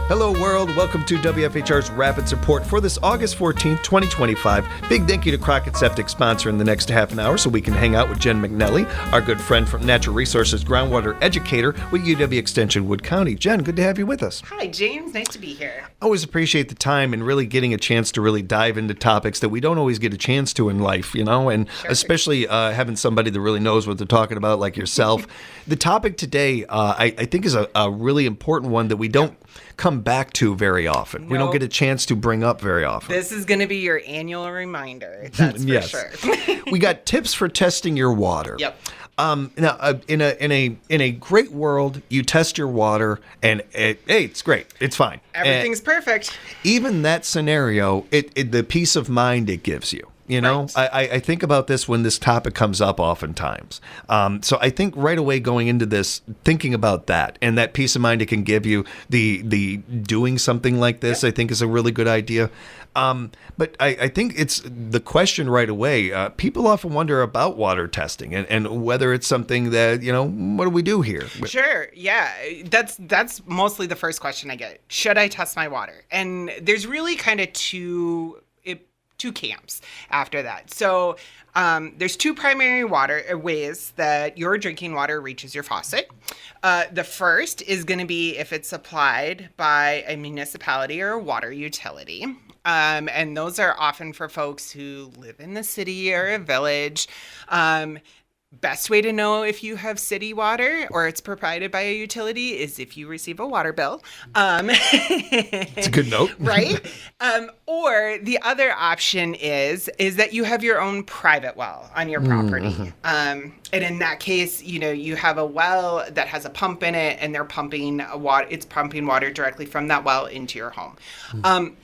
Hello, world. Welcome to WFHR's Rapid Support for this August 14th, 2025. Big thank you to Crockett Septic sponsoring the next half an hour so we can hang out with Jen McNelly, our good friend from Natural Resources groundwater educator with UW Extension Wood County. Jen, good to have you with us. Hi, James. Nice to be here. Always appreciate the time and really getting a chance to really dive into topics that we don't always get a chance to in life, and especially having somebody that really knows what they're talking about like yourself. The topic today, I think, is a really important one that we don't come back to very often. No. We don't get a chance to bring up very often. This is going to be your annual reminder. That's for sure. We got tips for testing your water. Yep. Now, in a great world, you test your water, and it's great. It's fine. Everything's perfect. Even that scenario, the peace of mind it gives you. Right. I think about this when this topic comes up oftentimes. So I think right away going into this, thinking about that and that peace of mind it can give you, the doing something like this, I think is a really good idea. But I think it's the question right away. People often wonder about water testing and whether it's something that, what do we do here? Sure. Yeah. That's mostly the first question I get. Should I test my water? And there's really kind of two camps after that. So there's two primary ways that your drinking water reaches your faucet. The first is going to be if it's supplied by a municipality or a water utility. And those are often for folks who live in the city or a village. Best way to know if you have city water or it's provided by a utility is if you receive a water bill. It's a good note. Right? Or the other option is that you have your own private well on your property. And in that case, you have a well that has a pump in it and they're pumping water directly from that well into your home.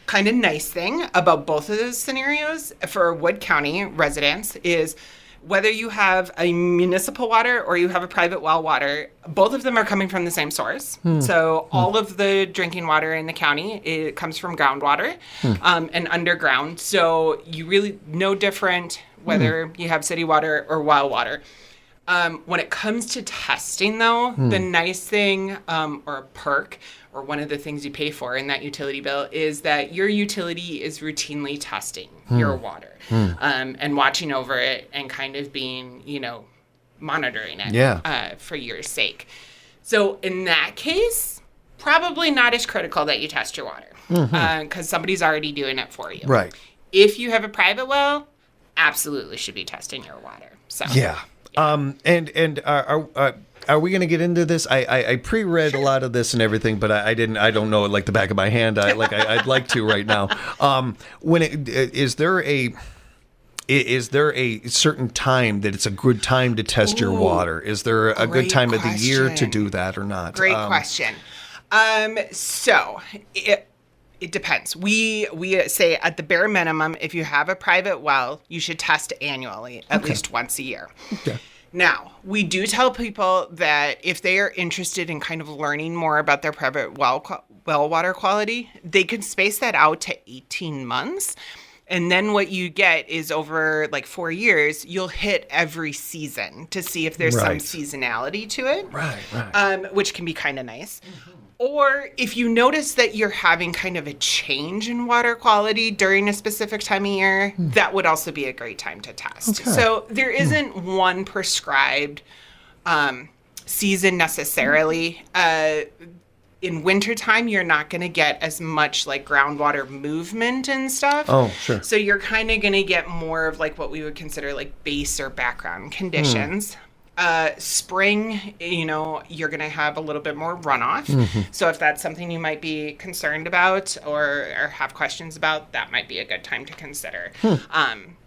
Kind of nice thing about both of those scenarios for Wood County residents is whether you have a municipal water or you have a private well water, both of them are coming from the same source. So all of the drinking water in the county, it comes from groundwater and underground. So you really no different whether you have city water or well water. When it comes to testing, though, the nice thing or a perk or one of the things you pay for in that utility bill is that your utility is routinely testing your water and watching over it and kind of being, monitoring it for your sake. So in that case, probably not as critical that you test your water because somebody's already doing it for you. Right. If you have a private well, absolutely should be testing your water. So yeah. Are we going to get into this? I pre-read a lot of this and everything, but I don't know it like the back of my hand. I'd like to right now. Is there a certain time that it's a good time to test your water? Is there a good time of the year to do that or not? Great question. So it depends. We say at the bare minimum, if you have a private well, you should test annually, at least once a year. Okay. Now, we do tell people that if they are interested in kind of learning more about their private well water quality, they can space that out to 18 months. And then what you get is over 4 years, you'll hit every season to see if there's some seasonality to it. Right. Which can be kind of nice. Or if you notice that you're having kind of a change in water quality during a specific time of year, that would also be a great time to test. Okay. So there isn't one prescribed season necessarily. In wintertime, you're not going to get as much groundwater movement and stuff. Oh, sure. So you're kind of going to get more of what we would consider base or background conditions. Spring, you're going to have a little bit more runoff. So if that's something you might be concerned about or have questions about, that might be a good time to consider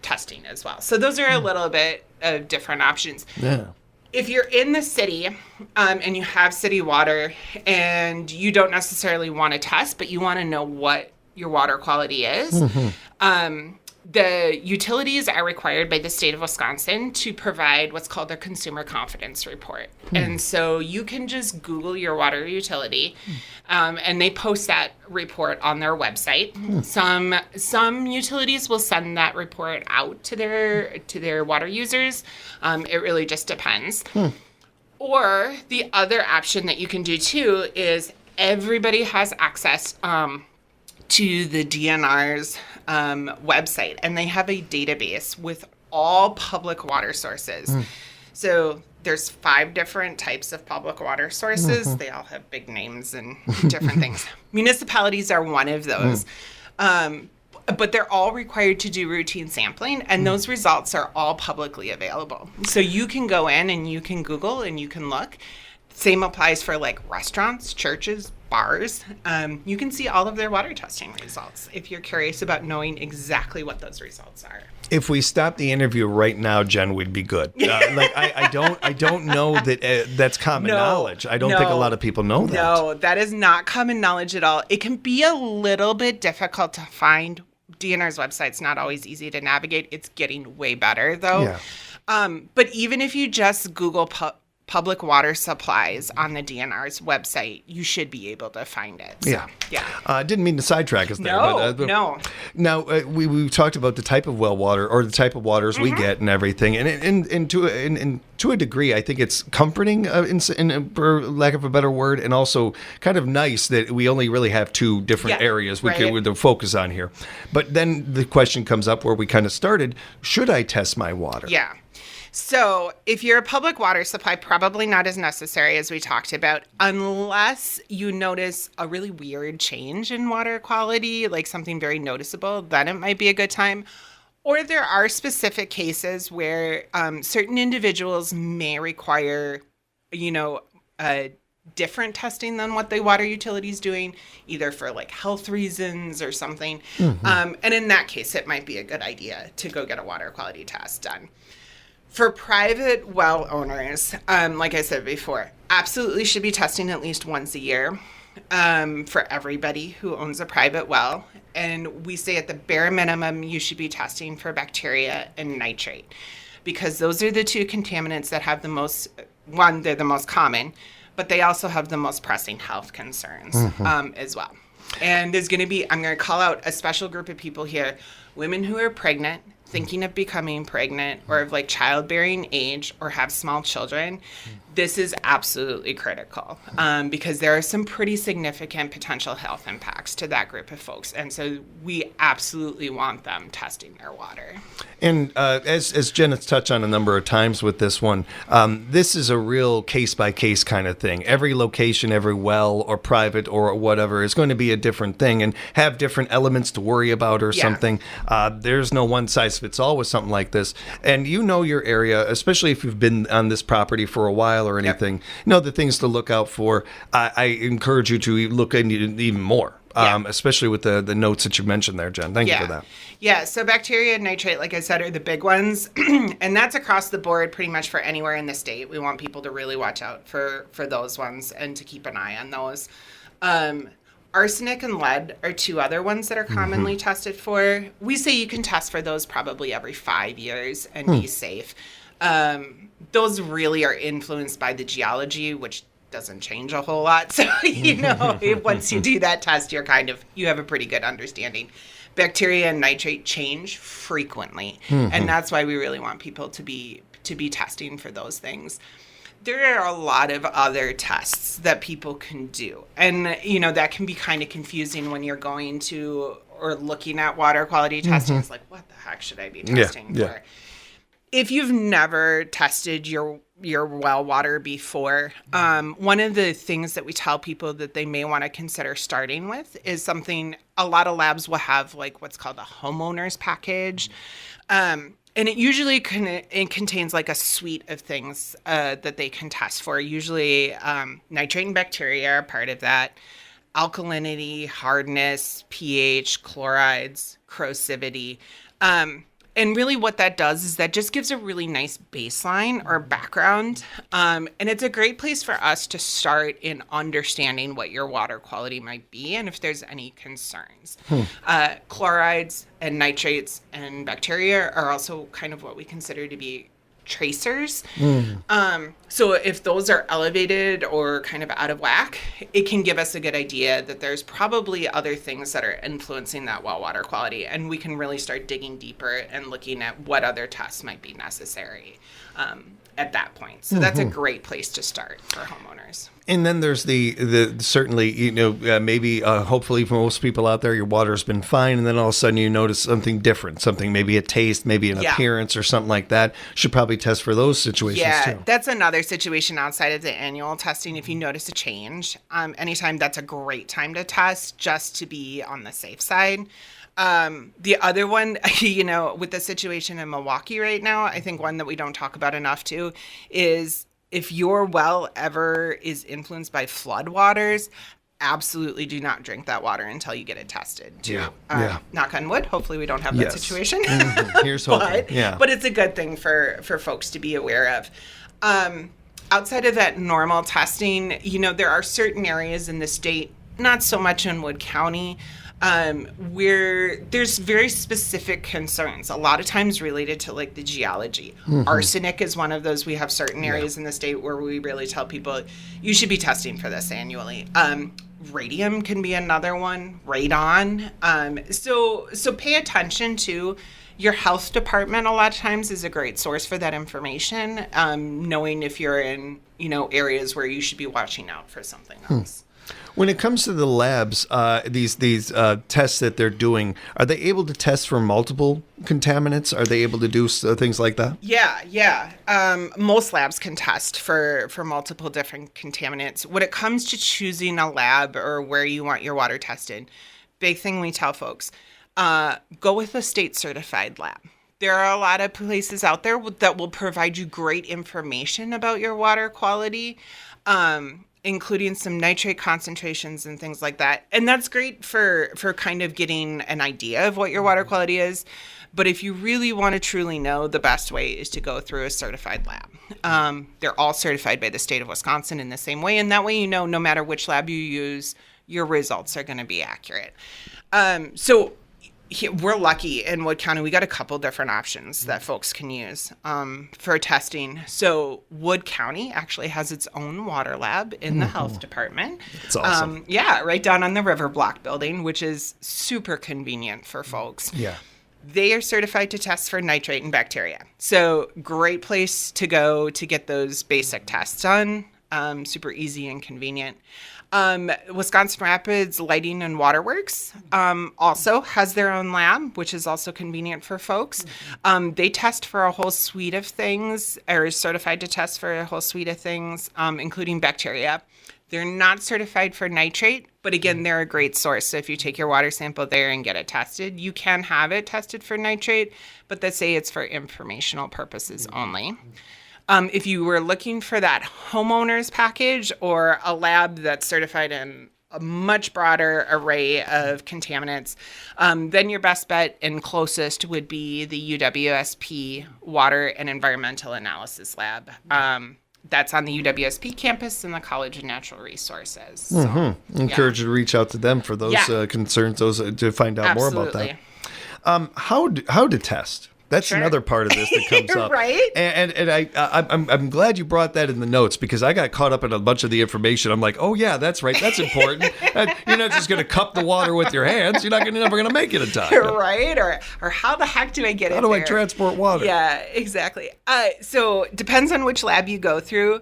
testing as well. So those are a little bit of different options. Yeah. If you're in the city and you have city water and you don't necessarily want to test, but you want to know what your water quality is, the utilities are required by the state of Wisconsin to provide what's called their consumer confidence report. And so you can just Google your water utility and they post that report on their website. Some utilities will send that report out to their water users. It really just depends. Or the other option that you can do too is everybody has access to the DNR's website, and they have a database with all public water sources. So there's 5 different types of public water sources. They all have big names and different things. Municipalities are one of those. But they're all required to do routine sampling, and those results are all publicly available. So you can go in and you can Google and you can look. Same applies for like restaurants, churches, bars. You can see all of their water testing results if you're curious about knowing exactly what those results are. If we stop the interview right now, Jen, we'd be good. I don't know that that's common knowledge. I don't think a lot of people know that. No, that is not common knowledge at all. It can be a little bit difficult to find. DNR's website's not always easy to navigate. It's getting way better, though. Yeah. But even if you just Google public water supplies on the DNR's website, you should be able to find it. So, yeah. I didn't mean to sidetrack us there. No. Now, we talked about the type of well water or the type of waters we get and everything. And to a degree, I think it's comforting, for lack of a better word, and also kind of nice that we only really have 2 different areas we could focus on here. But then the question comes up where we kind of started, should I test my water? Yeah. So if you're a public water supply, probably not as necessary as we talked about, unless you notice a really weird change in water quality, like something very noticeable, then it might be a good time. Or there are specific cases where certain individuals may require, different testing than what the water utility is doing, either for like health reasons or something. And in that case, it might be a good idea to go get a water quality test done. For private well owners, like I said before, absolutely should be testing at least once a year for everybody who owns a private well. And we say at the bare minimum, you should be testing for bacteria and nitrate, because those are the 2 contaminants that have the most, they're the most common, but they also have the most pressing health concerns as well. And there's going to be, I'm going to call out a special group of people here, women who are pregnant, thinking of becoming pregnant, or of like childbearing age, or have small children. This is absolutely critical because there are some pretty significant potential health impacts to that group of folks. And so we absolutely want them testing their water. And as Jen has touched on a number of times with this one, this is a real case-by-case kind of thing. Every location, every well or private or whatever is going to be a different thing and have different elements to worry about or something. There's no one-size-fits-all with something like this. And you know your area, especially if you've been on this property for a while or anything, the things to look out for. I encourage you to look into it even more. Especially with the notes that you mentioned there, Jen. Thank you for that. Yeah, so bacteria and nitrate, like I said, are the big ones. And that's across the board pretty much for anywhere in the state. We want people to really watch out for those ones and to keep an eye on those. Arsenic and lead are 2 other ones that are commonly tested for. We say you can test for those probably every 5 years and be safe. Those really are influenced by the geology, which doesn't change a whole lot. So, once you do that test, you have a pretty good understanding. Bacteria and nitrate change frequently. And that's why we really want people to be testing for those things. There are a lot of other tests that people can do. And, that can be kind of confusing when you're going to or looking at water quality testing. It's like, what the heck should I be testing for? If you've never tested your well water before, one of the things that we tell people that they may want to consider starting with is something a lot of labs will have, like what's called a homeowner's package. And it usually contains like a suite of things that they can test for. Usually nitrate and bacteria are part of that. Alkalinity, hardness, pH, chlorides, corrosivity. And really what that does is that just gives a really nice baseline or background. And it's a great place for us to start in understanding what your water quality might be and if there's any concerns. Chlorides and nitrates and bacteria are also kind of what we consider to be tracers. So if those are elevated or kind of out of whack, it can give us a good idea that there's probably other things that are influencing that well water quality, and we can really start digging deeper and looking at what other tests might be necessary. at that point. So that's a great place to start for homeowners. And then there's the certainly, maybe hopefully for most people out there, your water's been fine. And then all of a sudden you notice something different, something, maybe a taste, maybe an appearance or something like that. Should probably test for those situations too. That's another situation outside of the annual testing. If you notice a change, anytime, that's a great time to test, just to be on the safe side. The other one, with the situation in Milwaukee right now, I think one that we don't talk about enough too is if your well ever is influenced by floodwaters, absolutely do not drink that water until you get it tested too. Knock on wood. Hopefully we don't have that situation. Here's hoping. But it's a good thing for folks to be aware of. Outside of that normal testing, there are certain areas in the state, not so much in Wood County, where there's very specific concerns, a lot of times related to like the geology. Arsenic is one of those. We have certain areas in the state where we really tell people you should be testing for this annually. Radium can be another one, radon. So pay attention to your health department. A lot of times is a great source for that information, knowing if you're in, areas where you should be watching out for something else. When it comes to the labs, these tests that they're doing, are they able to test for multiple contaminants? Are they able to do things like that? Yeah. Most labs can test for multiple different contaminants. When it comes to choosing a lab or where you want your water tested, big thing we tell folks, go with a state certified lab. There are a lot of places out there that will provide you great information about your water quality, including some nitrate concentrations and things like that. And that's great for kind of getting an idea of what your water quality is. But if you really want to truly know, the best way is to go through a certified lab. They're all certified by the state of Wisconsin in the same way. And that way, no matter which lab you use, your results are going to be accurate. We're lucky in Wood County. We got a couple different options that folks can use for testing. So Wood County actually has its own water lab in the health department. That's awesome. Right down on the River Block building, which is super convenient for folks. Yeah. They are certified to test for nitrate and bacteria. So great place to go to get those basic tests done. Super easy and convenient. Wisconsin Rapids Lighting and Waterworks also has their own lab, which is also convenient for folks. They test for a whole suite of things, or is certified to test for a whole suite of things, including bacteria. They're not certified for nitrate, but again, they're a great source. So if you take your water sample there and get it tested, you can have it tested for nitrate, but they say it's for informational purposes only. If you were looking for that homeowner's package or a lab that's certified in a much broader array of contaminants, then your best bet and closest would be the UWSP Water and Environmental Analysis Lab. That's on the UWSP campus in the College of Natural Resources. So, Encourage you to reach out to them for those concerns, to find out more about that. How to test? That's another part of this that comes up, right? And I'm glad you brought that in the notes, because I got caught up in a bunch of the information. I'm like, oh yeah, that's right, that's important. You're not just going to cup the water with your hands. You're never going to make it in time, right? Or how the heck do I get it? How do I transport water? Yeah, exactly. So depends on which lab you go through.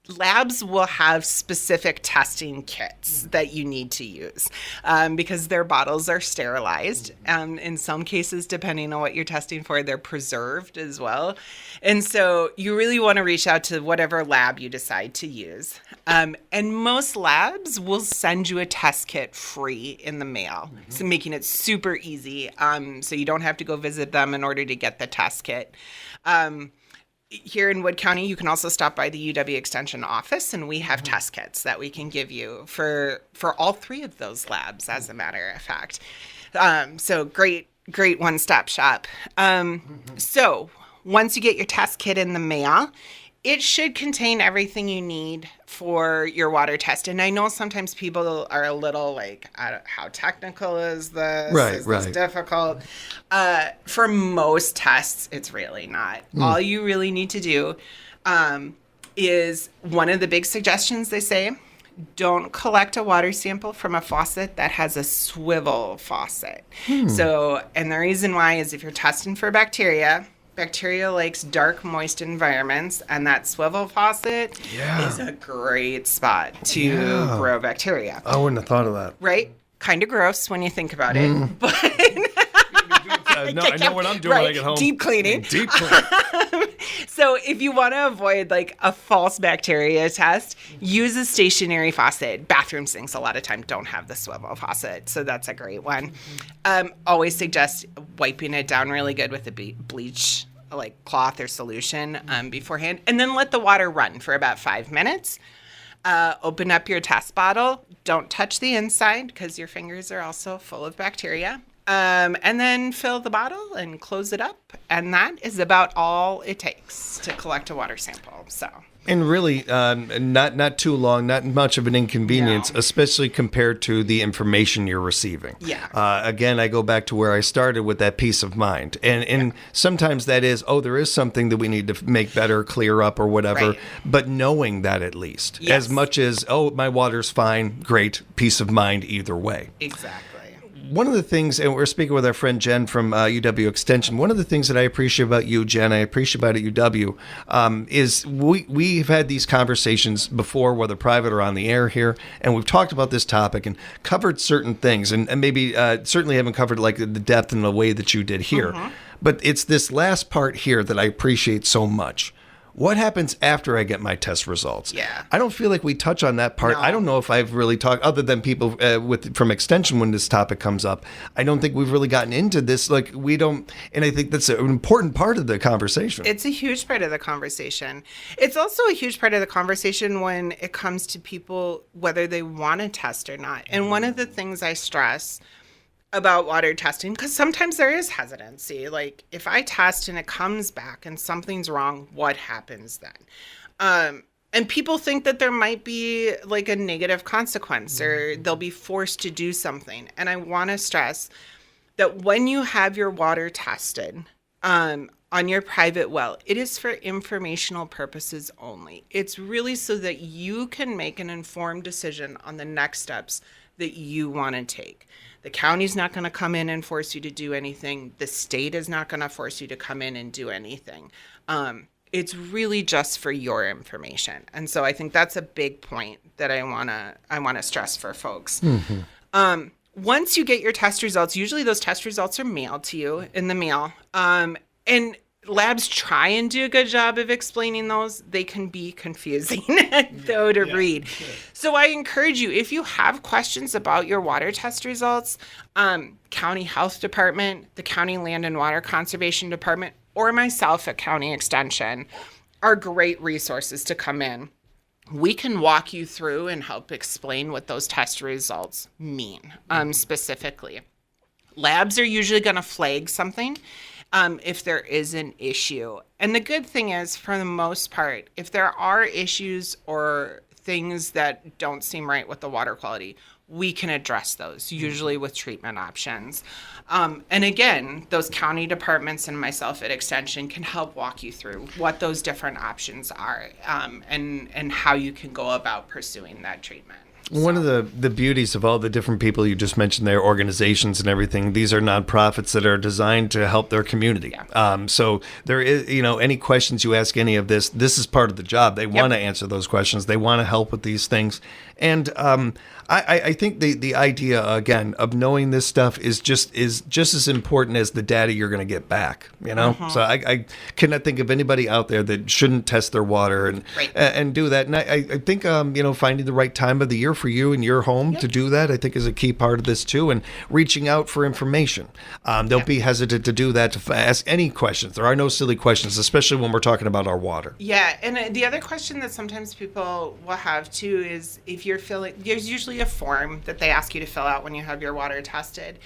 Labs will have specific testing kits that you need to use because their bottles are sterilized. In some cases, depending on what you're testing for, they're preserved as well. And so you really want to reach out to whatever lab you decide to use. And most labs will send you a test kit free in the mail, so making it super easy. So you don't have to go visit them in order to get the test kit. Here in Wood County, you can also stop by the UW Extension office, and we have test kits that we can give you for all three of those labs, as a matter of fact. So great one-stop shop. So once you get your test kit in the mail, it should contain everything you need for your water test. And I know sometimes people are a little like, how technical is this? Is this difficult? For most tests, it's really not. All you really need to do is, one of the big suggestions they say, don't collect a water sample from a faucet that has a swivel faucet. So, and the reason why is if you're testing for bacteria, Bacteria likes dark, moist environments, and that swivel faucet Yeah. is a great spot to grow bacteria. I wouldn't have thought of that. Right? Kind of gross when you think about it, but No, I know what I'm doing when I get home. Deep cleaning. Deep cleaning. So if you want to avoid like a false bacteria test, use a stationary faucet. Bathroom sinks a lot of time don't have the swivel faucet, so that's a great one. Always suggest wiping it down really good with a bleach like cloth or solution beforehand, and then let the water run for about 5 minutes. Open up your test bottle. Don't touch the inside because your fingers are also full of bacteria. And then fill the bottle and close it up. And that is about all it takes to collect a water sample. So. And really, not too long, not much of an inconvenience, No. especially compared to the information you're receiving. Yeah. Again, I go back to where I started with that peace of mind. And sometimes that is, there is something that we need to make better, clear up or whatever. Right. But knowing that at least, Yes. as much as, my water's fine, great, peace of mind either way. Exactly. One of the things, and we're speaking with our friend Jen from UW Extension, one of the things that I appreciate about you, Jen, I appreciate about UW, is we've had these conversations before, whether private or on the air here, and we've talked about this topic and covered certain things, and maybe certainly haven't covered like the depth in the way that you did here. Mm-hmm. But it's this last part here that I appreciate so much. What happens after I get my test results? Yeah. I don't feel like we touch on that part. No. I don't know if I've really talked, other than people from Extension when this topic comes up. I don't think we've really gotten into this. Like, we don't, and I think that's an important part of the conversation. It's a huge part of the conversation. It's also a huge part of the conversation when it comes to people, whether they want to test or not. And one of the things I stress about water testing, because sometimes there is hesitancy. Like, if I test and it comes back and something's wrong, what happens then? And people think that there might be like a negative consequence or they'll be forced to do something. And I want to stress that when you have your water tested on your private well, it is for informational purposes only. It's really so that you can make an informed decision on the next steps that you want to take. The county's not going to come in and force you to do anything. The state is not going to force you to come in and do anything. It's really just for your information. And so I think that's a big point that I want to stress for folks. Mm-hmm. Once you get your test results, usually those test results are mailed to you in the mail. And labs try and do a good job of explaining those. They can be confusing, though, to read. Sure. So I encourage you, if you have questions about your water test results, County Health Department, the County Land and Water Conservation Department, or myself at County Extension are great resources to come in. We can walk you through and help explain what those test results mean specifically. Labs are usually going to flag something if there is an issue. And the good thing is, for the most part, if there are issues or things that don't seem right with the water quality, we can address those, usually with treatment options. And again, those county departments and myself at Extension can help walk you through what those different options are and how you can go about pursuing that treatment. One of the beauties of all the different people you just mentioned there, organizations and everything, these are nonprofits that are designed to help their community. Yeah. So there is, any questions you ask any of this is part of the job. They want to answer those questions. They want to help with these things. And I think the idea, again, of knowing this stuff is just as important as the data you're going to get back, Mm-hmm. So I cannot think of anybody out there that shouldn't test their water and do that. And I think, finding the right time of the year for you and your home to do that, I think is a key part of this too. And reaching out for information. Don't be hesitant to do that, to ask any questions. There are no silly questions, especially when we're talking about our water. Yeah. And the other question that sometimes people will have too is if you're there's usually a form that they ask you to fill out when you have your water tested.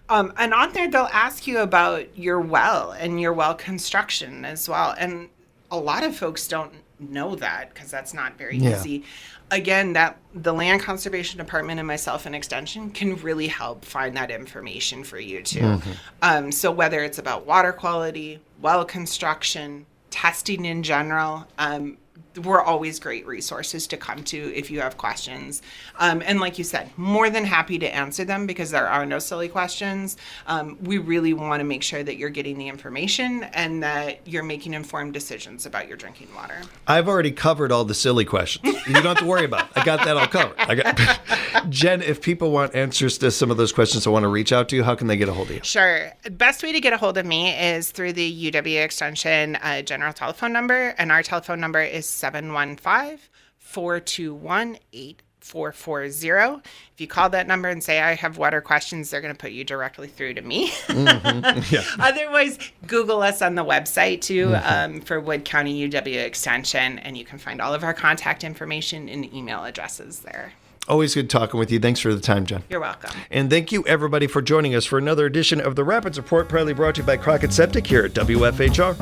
And on there, they'll ask you about your well and your well construction as well. And a lot of folks don't know that because that's not very easy. Again, that the Land Conservation Department and myself in Extension can really help find that information for you too. Mm-hmm. So whether it's about water quality, well construction, testing in general, we're always great resources to come to if you have questions. And like you said, more than happy to answer them because there are no silly questions. We really want to make sure that you're getting the information and that you're making informed decisions about your drinking water. I've already covered all the silly questions. You don't have to worry about it. I got that all covered. Jen, if people want answers to some of those questions or want to reach out to you, how can they get a hold of you? Sure. Best way to get a hold of me is through the UW Extension general telephone number, and our telephone number is 715-421-8440. If you call that number and say, I have water questions, they're going to put you directly through to me. Mm-hmm. Yeah. Otherwise, Google us on the website, too, for Wood County UW Extension, and you can find all of our contact information and email addresses there. Always good talking with you. Thanks for the time, Jen. You're welcome. And thank you, everybody, for joining us for another edition of the Rapids Report, proudly brought to you by Crockett Septic here at WFHR.